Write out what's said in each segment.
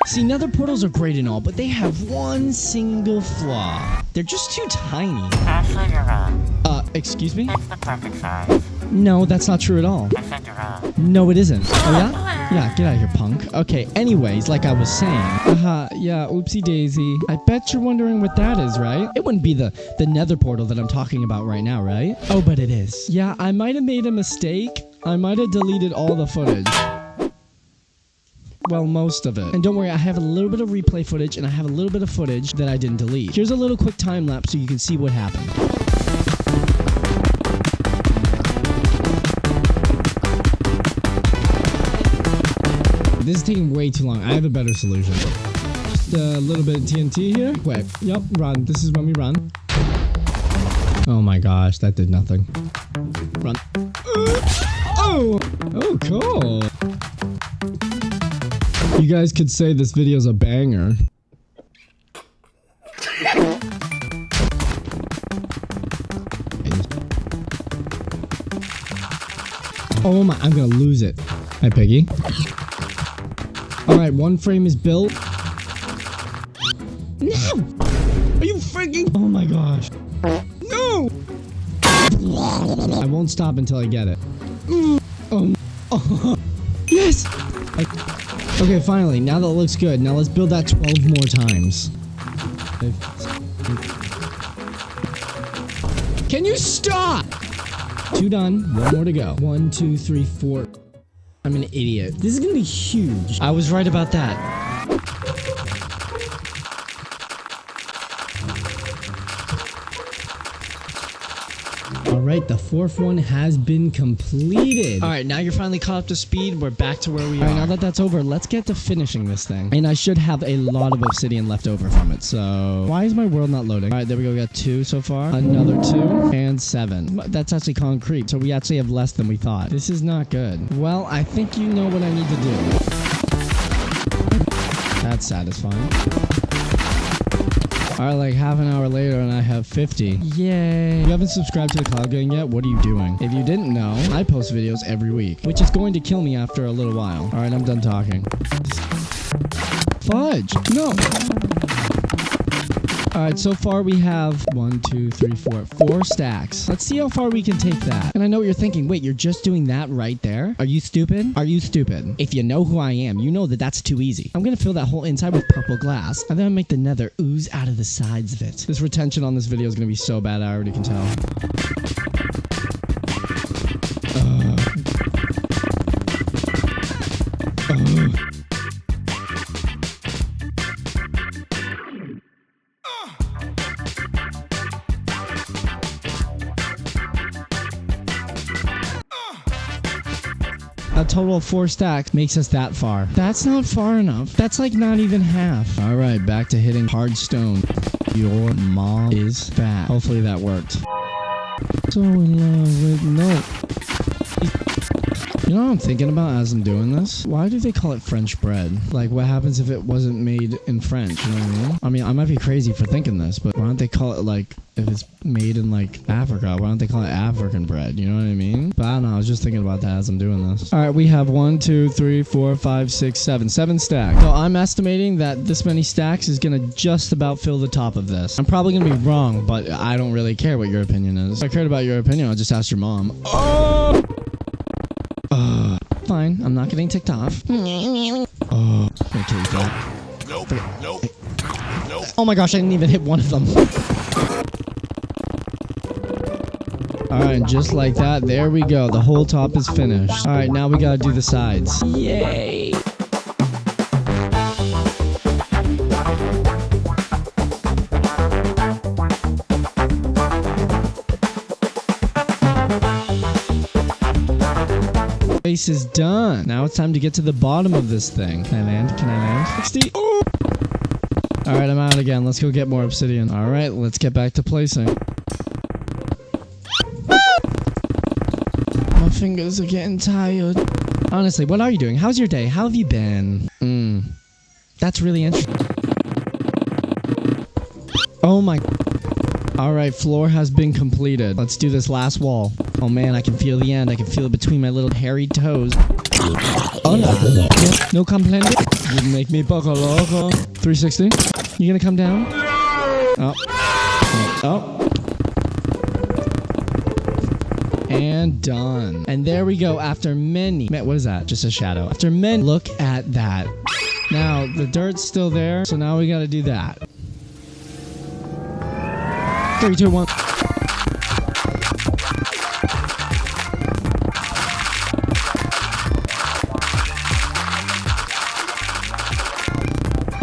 See, nether portals are great and all, but they have one single flaw. They're just too tiny. Actually, you're wrong. Excuse me? It's the perfect size. No, that's not true at all. I said you're wrong. No, it isn't. Oh, yeah? Yeah, get out of here, punk. Okay, anyways, like I was saying. Yeah, oopsie daisy. I bet you're wondering what that is, right? It wouldn't be the nether portal that I'm talking about right now, right? Oh, but it is. Yeah, I might have made a mistake. I might have deleted all the footage. Well, most of it. And don't worry, I have a little bit of replay footage and I have a little bit of footage that I didn't delete. Here's a little quick time lapse so you can see what happened. This is taking way too long. I have a better solution. Just a little bit of TNT here. Quick. Yep, run. This is when we run. Oh my gosh, that did nothing. Run. Oh! Oh, cool. You guys could say this video's a banger. Oh my, I'm gonna lose it. Hi, Piggy. Alright, one frame is built. No! Are you freaking? Oh my gosh. No! I won't stop until I get it. Oh. Yes! Okay, finally. Now that it looks good. Now let's build that 12 more times. Can you stop? 2 done. 1 more to go. 1, 2, 3, 4. I'm an idiot. This is gonna be huge. I was right about that. Alright, the 4th one has been completed. Alright, now you're finally caught up to speed. We're back to where we are. Alright, now that that's over, let's get to finishing this thing. And I should have a lot of obsidian left over from it, so... Why is my world not loading? Alright, there we go. We got 2 so far. Another 2. And 7. That's actually concrete, so we actually have less than we thought. This is not good. Well, I think you know what I need to do. That's satisfying. Alright, like half an hour later and I have 50. Yay. If you haven't subscribed to the Cloud Gang yet, what are you doing? If you didn't know, I post videos every week, which is going to kill me after a little while. Alright, I'm done talking. Fudge! No! Alright, so far we have 1, 2, 3, 4 stacks. Let's see how far we can take that. And I know what you're thinking. Wait, you're just doing that right there? Are you stupid? Are you stupid? If you know who I am, you know that that's too easy. I'm gonna fill that whole inside with purple glass, and then I'll make the nether ooze out of the sides of it. This retention on this video is gonna be so bad, I already can tell. A total of 4 stacks makes us that far. That's not far enough. That's like not even half. Alright, back to hitting hard stone. Your mom is fat. Hopefully that worked. So in love with no. You know what I'm thinking about as I'm doing this? Why do they call it French bread? Like, what happens if it wasn't made in French? You know what I mean? I mean, I might be crazy for thinking this, but why don't they call it, like, if it's made in, like, Africa, why don't they call it African bread? You know what I mean? But I don't know, I was just thinking about that as I'm doing this. Alright, we have 1, 2, 3, 4, 5, 6, 7. 7 stacks. So I'm estimating that this many stacks is gonna just about fill the top of this. I'm probably gonna be wrong, but I don't really care what your opinion is. If I cared about your opinion, I'll just ask your mom. Oh! Fine, I'm not getting ticked off. Oh, I'm gonna kill you for that. Nope, nope, nope. Oh my gosh, I didn't even hit one of them. Alright, just like that, there we go. The whole top is finished. Alright, now we gotta do the sides. Yay! Base is done. Now it's time to get to the bottom of this thing. Can I land? Can I land? 60. Oh! Alright, I'm out again. Let's go get more obsidian. Alright, let's get back to placing. My fingers are getting tired. Honestly, what are you doing? How's your day? How have you been? That's really interesting. Oh my... Alright, floor has been completed. Let's do this last wall. Oh man, I can feel the end. I can feel it between my little hairy toes. Hola. No complaining. You make me poco loco. 360. You gonna come down? Oh. Oh. And done. And there we go. After many. What is that? Just a shadow. After many. Look at that. Now, the dirt's still there. So now we gotta do that. 3, 2, 1.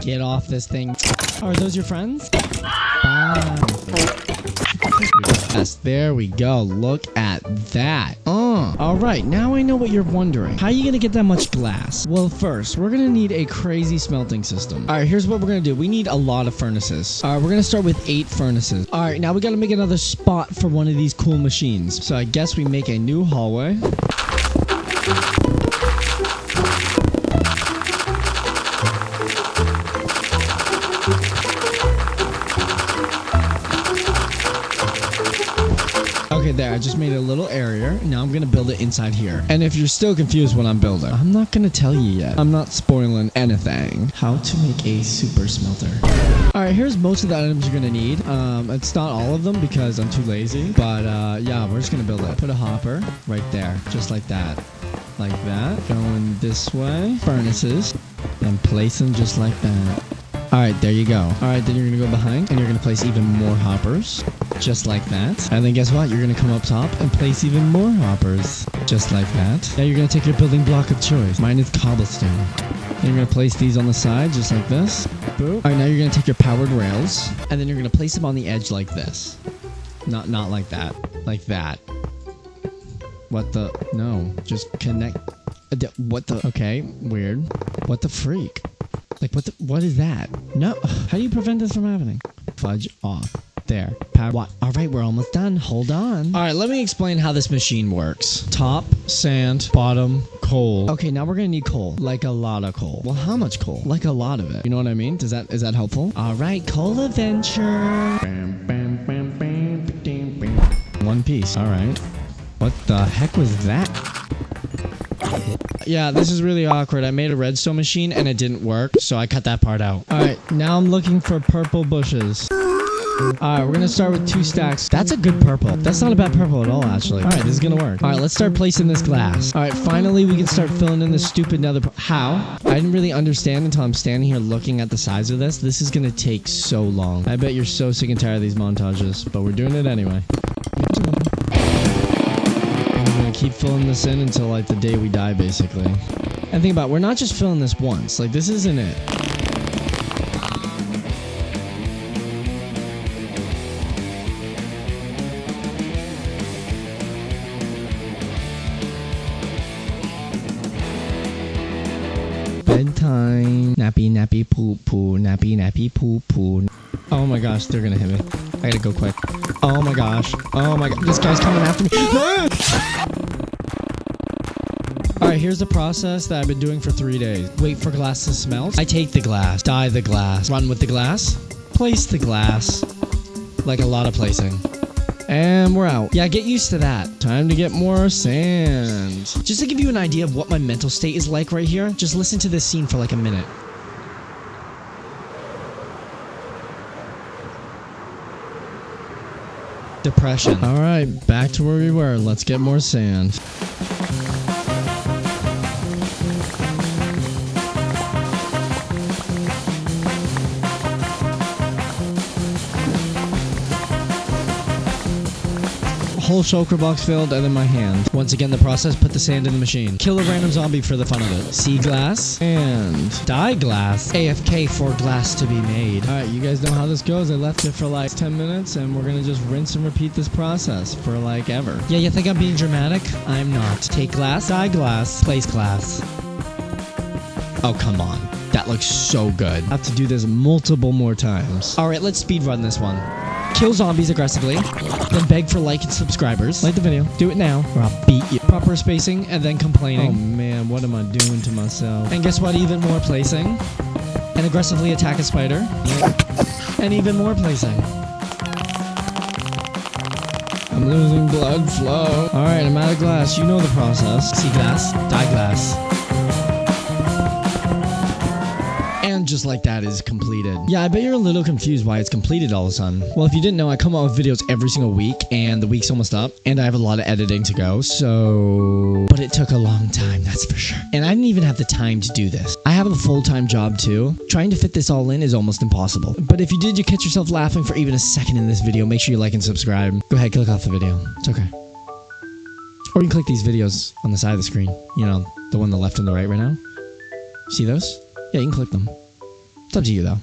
Get off this thing. Oh, are those your friends? Bye. Yes, there we go. Look at that. Alright, now I know what you're wondering. How are you gonna get that much glass? Well, first, we're gonna need a crazy smelting system. Alright, here's what we're gonna do. We need a lot of furnaces. Alright, we're gonna start with 8 furnaces. Alright, now we gotta make another spot for one of these cool machines. So I guess we make a new hallway. Okay, there, I just made a little area. Now I'm gonna build it inside here. And if you're still confused what I'm building, I'm not gonna tell you yet. I'm not spoiling anything. How to make a super smelter. Alright, here's most of the items you're gonna need. It's not all of them because I'm too lazy. But yeah, we're just gonna build it. Put a hopper right there, just like that. Like that. Going this way. Furnaces. And place them just like that. Alright, there you go. Alright, then you're gonna go behind and you're gonna place even more hoppers. Just like that. And then guess what? You're gonna come up top and place even more hoppers. Just like that. Now you're gonna take your building block of choice. Mine is cobblestone. Then you're gonna place these on the side, just like this. Boop. Alright, now you're gonna take your powered rails. And then you're gonna place them on the edge like this. Not like that. Like that. What the? No. Just connect. What the? Okay, weird. What the freak? Like, what is that? No. How do you prevent this from happening? Fudge off. There. Power. What? All right, we're almost done. Hold on. All right, let me explain how this machine works. Top, sand, bottom, coal. Okay, now we're gonna need coal. Like a lot of coal. Well, how much coal? Like a lot of it. You know what I mean? Is that helpful? All right, coal adventure. Bam, bam, bam, bam, bam, bam. One piece. All right. What the heck was that? Yeah, this is really awkward. I made a redstone machine and it didn't work, so I cut that part out. Alright, now I'm looking for purple bushes. Alright, we're gonna start with 2 stacks. That's a good purple. That's not a bad purple at all, actually. Alright, this is gonna work. Alright, let's start placing this glass. Alright, finally we can start filling in this stupid nether. How? I didn't really understand until I'm standing here looking at the size of this. This is gonna take so long. I bet you're so sick and tired of these montages, but we're doing it anyway. Keep filling this in until like the day we die, basically. And think about it, we're not just filling this once. Like, this isn't it. Bedtime. Nappy, nappy, poo, poo. Nappy, nappy, poo, poo. Oh my gosh, they're gonna hit me. I gotta go quick. Oh my gosh. Oh my god. This guy's coming after me. Alright, here's the process that I've been doing for 3 days. Wait for glass to smelt. I take the glass, dye the glass, run with the glass, place the glass. Like a lot of placing. And we're out. Yeah, get used to that. Time to get more sand. Just to give you an idea of what my mental state is like right here, just listen to this scene for like a minute. Depression. Alright, back to where we were. Let's get more sand. Whole shulker box filled and then my hand. Once again, the process, put the sand in the machine. Kill a random zombie for the fun of it. See glass and dye glass. AFK for glass to be made. Alright, you guys know how this goes. I left it for like 10 minutes and we're gonna just rinse and repeat this process for like ever. Yeah, you think I'm being dramatic? I'm not. Take glass, dye glass, place glass. Oh, come on. That looks so good. I have to do this multiple more times. Alright, let's speedrun this one. Kill zombies aggressively, then beg for like and subscribers. Like the video. Do it now, or I'll beat you. Proper spacing, and then complaining. Oh man, what am I doing to myself? And guess what? Even more placing. And aggressively attack a spider. And even more placing. I'm losing blood flow. Alright, I'm out of glass. You know the process. See glass, dye glass. just like that is completed. Yeah, I bet you're a little confused why it's completed all of a sudden. Well, if you didn't know, I come out with videos every single week, and the week's almost up, and I have a lot of editing to go, so... But it took a long time, that's for sure. And I didn't even have the time to do this. I have a full-time job too. Trying to fit this all in is almost impossible. But if you did, you catch yourself laughing for even a second in this video, make sure you like and subscribe. Go ahead, click off the video. It's okay. Or you can click these videos on the side of the screen. You know, the one on the left and the right right now. See those? Yeah, you can click them. It's up to you though.